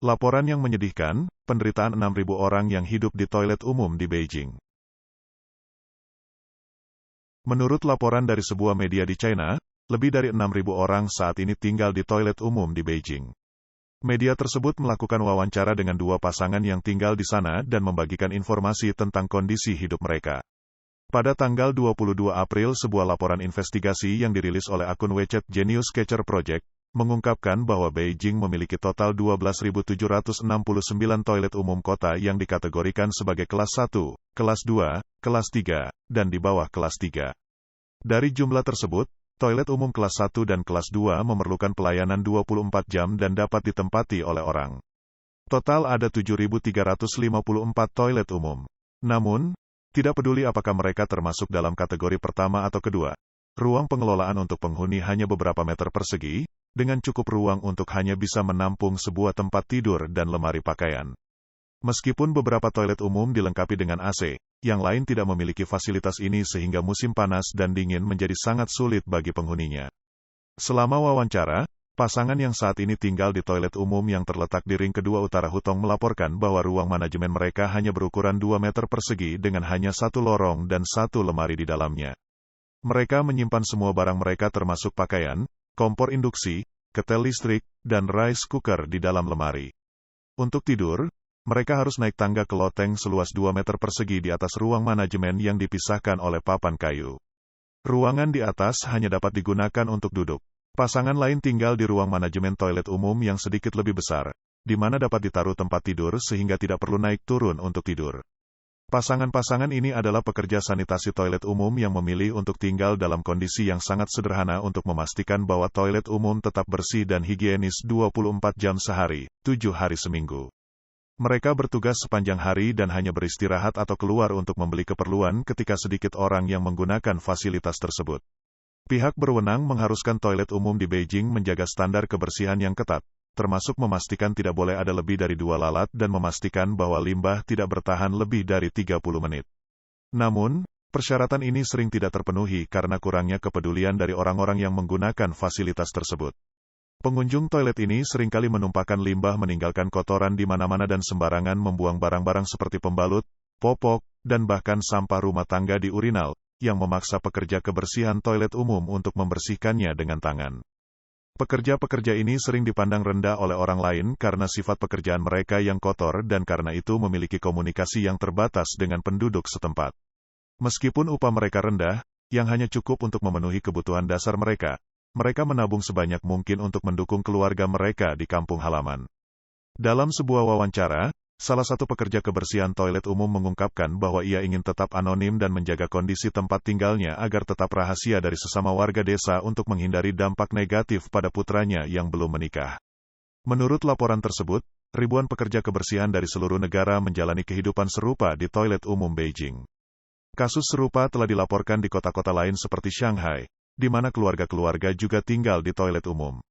Laporan yang menyedihkan, penderitaan 6.000 orang yang hidup di toilet umum di Beijing. Menurut laporan dari sebuah media di China, lebih dari 6.000 orang saat ini tinggal di toilet umum di Beijing. Media tersebut melakukan wawancara dengan dua pasangan yang tinggal di sana dan membagikan informasi tentang kondisi hidup mereka. Pada tanggal 22 April, sebuah laporan investigasi yang dirilis oleh akun WeChat Genius Catcher Project mengungkapkan bahwa Beijing memiliki total 12.769 toilet umum kota yang dikategorikan sebagai kelas 1, kelas 2, kelas 3, dan di bawah kelas 3. Dari jumlah tersebut, toilet umum kelas 1 dan kelas 2 memerlukan pelayanan 24 jam dan dapat ditempati oleh orang. Total ada 7.354 toilet umum. Namun, tidak peduli apakah mereka termasuk dalam kategori pertama atau kedua, ruang pengelolaan untuk penghuni hanya beberapa meter persegi, dengan cukup ruang untuk hanya bisa menampung sebuah tempat tidur dan lemari pakaian. Meskipun beberapa toilet umum dilengkapi dengan AC, yang lain tidak memiliki fasilitas ini sehingga musim panas dan dingin menjadi sangat sulit bagi penghuninya. Selama wawancara, pasangan yang saat ini tinggal di toilet umum yang terletak di ring kedua utara Hutong melaporkan bahwa ruang manajemen mereka hanya berukuran 2 meter persegi dengan hanya satu lorong dan satu lemari di dalamnya. Mereka menyimpan semua barang mereka termasuk pakaian, kompor induksi, ketel listrik, dan rice cooker di dalam lemari. Untuk tidur, mereka harus naik tangga ke loteng seluas 2 meter persegi di atas ruang manajemen yang dipisahkan oleh papan kayu. Ruangan di atas hanya dapat digunakan untuk duduk. Pasangan lain tinggal di ruang manajemen toilet umum yang sedikit lebih besar, di mana dapat ditaruh tempat tidur sehingga tidak perlu naik turun untuk tidur. Pasangan-pasangan ini adalah pekerja sanitasi toilet umum yang memilih untuk tinggal dalam kondisi yang sangat sederhana untuk memastikan bahwa toilet umum tetap bersih dan higienis 24 jam sehari, 7 hari seminggu. Mereka bertugas sepanjang hari dan hanya beristirahat atau keluar untuk membeli keperluan ketika sedikit orang yang menggunakan fasilitas tersebut. Pihak berwenang mengharuskan toilet umum di Beijing menjaga standar kebersihan yang ketat, termasuk memastikan tidak boleh ada lebih dari 2 lalat dan memastikan bahwa limbah tidak bertahan lebih dari 30 menit. Namun, persyaratan ini sering tidak terpenuhi karena kurangnya kepedulian dari orang-orang yang menggunakan fasilitas tersebut. Pengunjung toilet ini seringkali menumpahkan limbah, meninggalkan kotoran di mana-mana dan sembarangan membuang barang-barang seperti pembalut, popok, dan bahkan sampah rumah tangga di urinal, yang memaksa pekerja kebersihan toilet umum untuk membersihkannya dengan tangan. Pekerja-pekerja ini sering dipandang rendah oleh orang lain karena sifat pekerjaan mereka yang kotor dan karena itu memiliki komunikasi yang terbatas dengan penduduk setempat. Meskipun upah mereka rendah, yang hanya cukup untuk memenuhi kebutuhan dasar mereka, mereka menabung sebanyak mungkin untuk mendukung keluarga mereka di kampung halaman. Dalam sebuah wawancara, salah satu pekerja kebersihan toilet umum mengungkapkan bahwa ia ingin tetap anonim dan menjaga kondisi tempat tinggalnya agar tetap rahasia dari sesama warga desa untuk menghindari dampak negatif pada putranya yang belum menikah. Menurut laporan tersebut, ribuan pekerja kebersihan dari seluruh negara menjalani kehidupan serupa di toilet umum Beijing. Kasus serupa telah dilaporkan di kota-kota lain seperti Shanghai, di mana keluarga-keluarga juga tinggal di toilet umum.